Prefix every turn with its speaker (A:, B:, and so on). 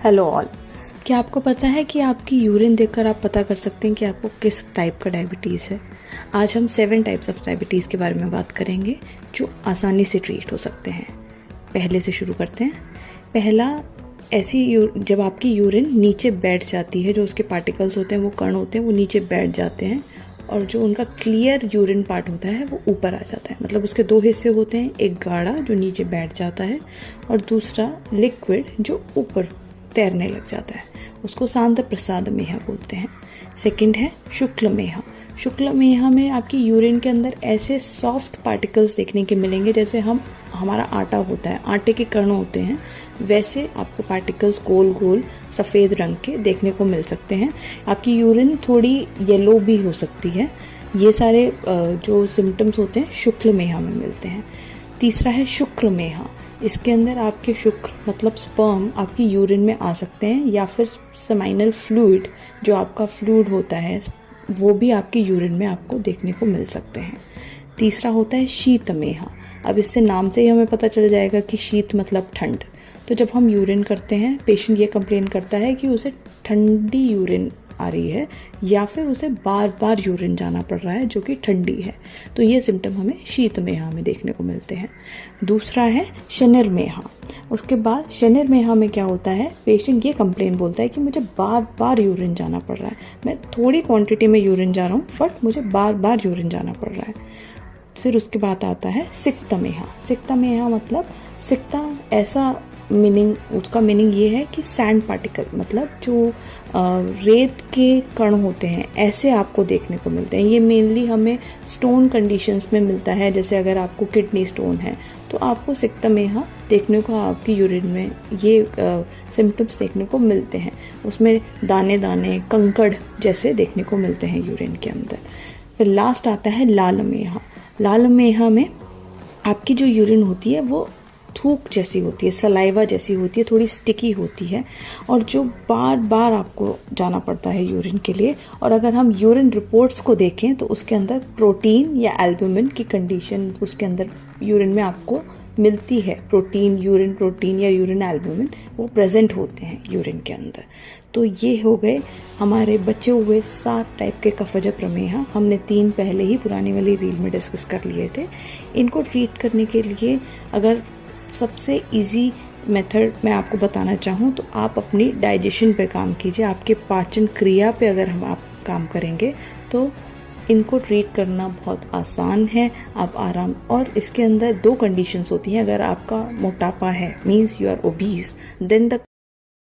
A: Hello all. क्या आपको पता है कि आपकी यूरिन देखकर आप पता कर सकते हैं कि आपको किस टाइप का डायबिटीज़ है। आज हम 7 टाइप्स ऑफ डायबिटीज़ के बारे में बात करेंगे जो आसानी से ट्रीट हो सकते हैं। पहले से शुरू करते हैं। पहला, जब आपकी यूरिन नीचे बैठ जाती है, जो उसके पार्टिकल्स होते हैं, वो कण होते हैं, वो नीचे बैठ जाते हैं और जो उनका क्लियर यूरिन पार्ट होता है वो ऊपर आ जाता है। मतलब उसके 2 हिस्से होते हैं, एक गाढ़ा जो नीचे बैठ जाता है और दूसरा लिक्विड जो ऊपर तैरने लग जाता है। उसको सांद्र प्रसाद मेह बोलते हैं। सेकंड है शुक्ल मेह। शुक्ल मेह में आपकी यूरिन के अंदर ऐसे सॉफ्ट पार्टिकल्स देखने के मिलेंगे जैसे हमारा आटा होता है, आटे के कण होते हैं, वैसे आपको पार्टिकल्स गोल गोल सफ़ेद रंग के देखने को मिल सकते हैं। आपकी यूरिन थोड़ी येलो भी हो सकती है। ये सारे जो सिम्टम्स होते हैं शुक्ल मेह में मिलते हैं। तीसरा है शुक्र मेह। इसके अंदर आपके शुक्र मतलब स्पर्म आपकी यूरिन में आ सकते हैं, या फिर सेमाइनल फ्लूइड जो आपका फ्लूइड होता है वो भी आपकी यूरिन में आपको देखने को मिल सकते हैं। तीसरा होता है शीत मेह। अब इससे नाम से ही हमें पता चल जाएगा कि शीत मतलब ठंड। तो जब हम यूरिन करते हैं, पेशेंट ये कंप्लेन करता है कि उसे ठंडी यूरिन आ रही है या फिर उसे बार बार यूरिन जाना पड़ रहा है जो कि ठंडी है, तो ये सिम्टम हमें शीत मेह में देखने को मिलते हैं। दूसरा है शनिर मेह। उसके बाद शनिर मेह में क्या होता है, पेशेंट ये कंप्लेन बोलता है कि मुझे बार बार यूरिन जाना पड़ रहा है, मैं थोड़ी क्वांटिटी में यूरिन जा रहा हूँ बट मुझे बार बार यूरिन जाना पड़ रहा है। फिर उसके बाद आता है सिक्त मेह। सिक्त मेह मतलब सिक्ता ऐसा मीनिंग, उसका मीनिंग ये है कि सैंड पार्टिकल मतलब जो रेत के कण होते हैं ऐसे आपको देखने को मिलते हैं। ये मेनली हमें स्टोन कंडीशंस में मिलता है, जैसे अगर आपको किडनी स्टोन है तो आपको सिक्त मेह देखने को आपकी यूरिन में ये सिम्टम्स देखने को मिलते हैं। उसमें दाने दाने कंकड़ जैसे देखने को मिलते हैं यूरिन के अंदर। फिर लास्ट आता है लाल मेह। लाल मेह में आपकी जो यूरिन होती है वो थूक जैसी होती है, सलाइवा जैसी होती है, थोड़ी स्टिकी होती है और जो बार बार आपको जाना पड़ता है यूरिन के लिए। और अगर हम यूरिन रिपोर्ट्स को देखें तो उसके अंदर प्रोटीन या एल्बुमिन की कंडीशन उसके अंदर यूरिन में आपको मिलती है। यूरिन प्रोटीन या यूरिन एल्बुमिन वो प्रेजेंट होते हैं यूरिन के अंदर। तो ये हो गए हमारे बचे हुए 7 टाइप के कफज प्रमेह। हमने 3 पहले ही पुरानी वाली रील में डिस्कस कर लिए थे। इनको ट्रीट करने के लिए अगर सबसे इजी मेथड मैं आपको बताना चाहूँ तो आप अपनी डाइजेशन पे काम कीजिए। आपके पाचन क्रिया पे अगर आप काम करेंगे तो इनको ट्रीट करना बहुत आसान है। आप आराम, और इसके अंदर 2 कंडीशंस होती हैं। अगर आपका मोटापा है means you are obese, then the